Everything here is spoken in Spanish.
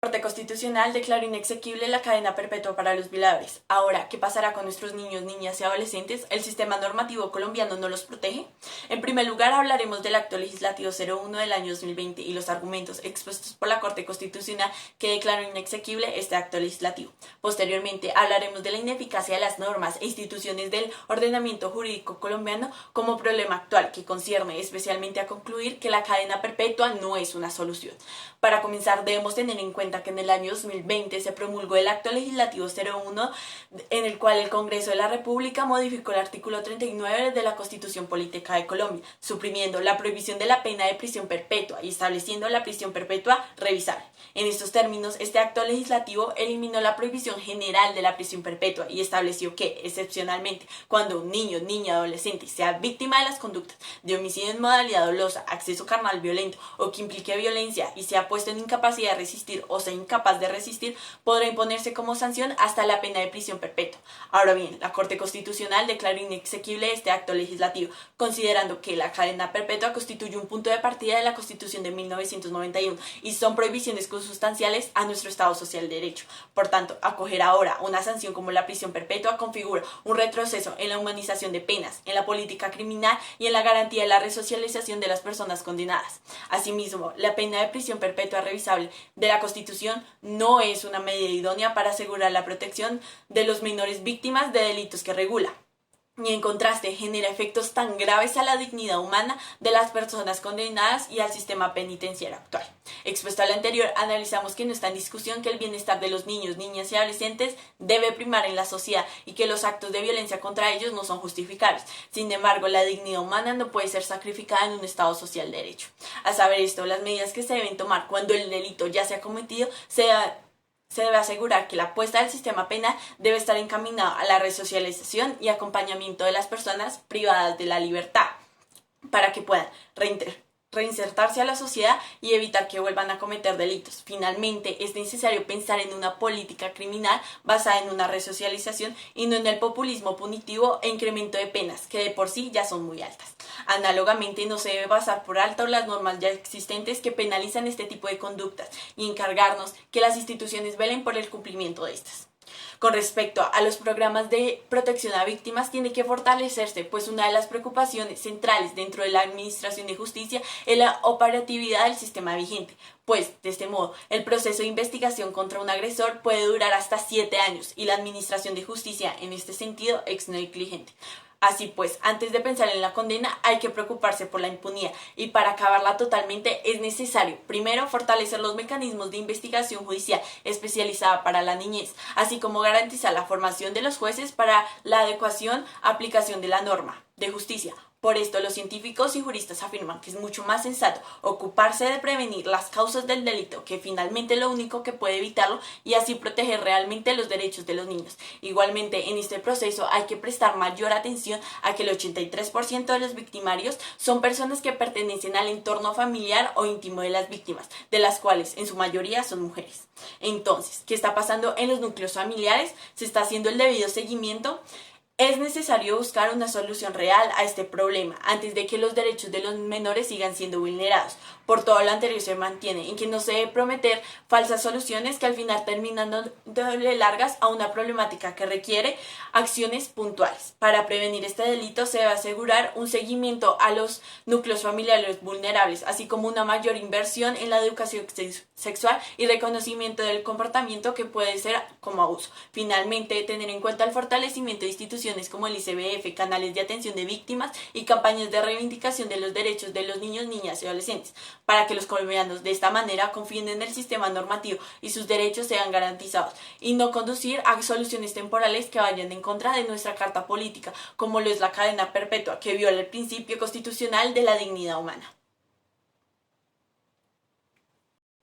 La Corte Constitucional declaró inexequible la cadena perpetua para los violadores. Ahora, ¿qué pasará con nuestros niños, niñas y adolescentes? ¿El sistema normativo colombiano no los protege? En primer lugar, hablaremos del Acto Legislativo 01 del año 2020 y los argumentos expuestos por la Corte Constitucional que declaró inexequible este acto legislativo. Posteriormente, hablaremos de la ineficacia de las normas e instituciones del ordenamiento jurídico colombiano como problema actual que concierne especialmente a concluir que la cadena perpetua no es una solución. Para comenzar, debemos tener en cuenta que en el año 2020 se promulgó el Acto Legislativo 01, en el cual el Congreso de la República modificó el artículo 39 de la Constitución Política de Colombia, suprimiendo la prohibición de la pena de prisión perpetua y estableciendo la prisión perpetua revisable. En estos términos, este acto legislativo eliminó la prohibición general de la prisión perpetua y estableció que, excepcionalmente, cuando un niño, niña, adolescente sea víctima de las conductas de homicidio en modalidad dolosa, acceso carnal violento o que implique violencia y sea puesto en incapacidad de resistir o sea incapaz de resistir, podrá imponerse como sanción hasta la pena de prisión perpetua. Ahora bien, la Corte Constitucional declaró inexequible este acto legislativo, considerando que la cadena perpetua constituye un punto de partida de la Constitución de 1991 y son prohibiciones consustanciales a nuestro Estado Social de Derecho. Por tanto, acoger ahora una sanción como la prisión perpetua configura un retroceso en la humanización de penas, en la política criminal y en la garantía de la resocialización de las personas condenadas. Asimismo, la pena de prisión perpetua revisable de la Constitución no es una medida idónea para asegurar la protección de los menores víctimas de delitos que regula. Y en contraste genera efectos tan graves a la dignidad humana de las personas condenadas y al sistema penitenciario actual. Expuesto a lo anterior, analizamos que no está en discusión que el bienestar de los niños, niñas y adolescentes debe primar en la sociedad y que los actos de violencia contra ellos no son justificables. Sin embargo, la dignidad humana no puede ser sacrificada en un Estado social de derecho. A saber esto, las medidas que se deben tomar cuando el delito ya se ha cometido se debe asegurar que la apuesta del sistema penal debe estar encaminada a la resocialización y acompañamiento de las personas privadas de la libertad para que puedan reinsertarse a la sociedad y evitar que vuelvan a cometer delitos. Finalmente, es necesario pensar en una política criminal basada en una resocialización y no en el populismo punitivo e incremento de penas, que de por sí ya son muy altas. Análogamente, no se debe pasar por alto las normas ya existentes que penalizan este tipo de conductas y encargarnos que las instituciones velen por el cumplimiento de estas. Con respecto a los programas de protección a víctimas, tiene que fortalecerse, pues una de las preocupaciones centrales dentro de la Administración de Justicia es la operatividad del sistema vigente, pues, de este modo, el proceso de investigación contra un agresor puede durar hasta 7 años y la Administración de Justicia, en este sentido, es negligente. Así pues, antes de pensar en la condena, hay que preocuparse por la impunidad y para acabarla totalmente es necesario, primero, fortalecer los mecanismos de investigación judicial especializada para la niñez, así como garantizar la formación de los jueces para la aplicación de la norma de justicia. Por esto, los científicos y juristas afirman que es mucho más sensato ocuparse de prevenir las causas del delito, que finalmente es lo único que puede evitarlo, y así proteger realmente los derechos de los niños. Igualmente, en este proceso hay que prestar mayor atención a que el 83% de los victimarios son personas que pertenecen al entorno familiar o íntimo de las víctimas, de las cuales en su mayoría son mujeres. Entonces, ¿qué está pasando en los núcleos familiares? ¿Se está haciendo el debido seguimiento? Es necesario buscar una solución real a este problema antes de que los derechos de los menores sigan siendo vulnerados. Por todo lo anterior se mantiene en que no se debe prometer falsas soluciones que al final terminan dándole largas a una problemática que requiere acciones puntuales. Para prevenir este delito se debe asegurar un seguimiento a los núcleos familiares vulnerables, así como una mayor inversión en la educación sexual y reconocimiento del comportamiento que puede ser como abuso. Finalmente, tener en cuenta el fortalecimiento de instituciones como el ICBF, canales de atención de víctimas y campañas de reivindicación de los derechos de los niños, niñas y adolescentes, para que los colombianos de esta manera confíen en el sistema normativo y sus derechos sean garantizados, y no conducir a soluciones temporales que vayan en contra de nuestra carta política, como lo es la cadena perpetua, que viola el principio constitucional de la dignidad humana.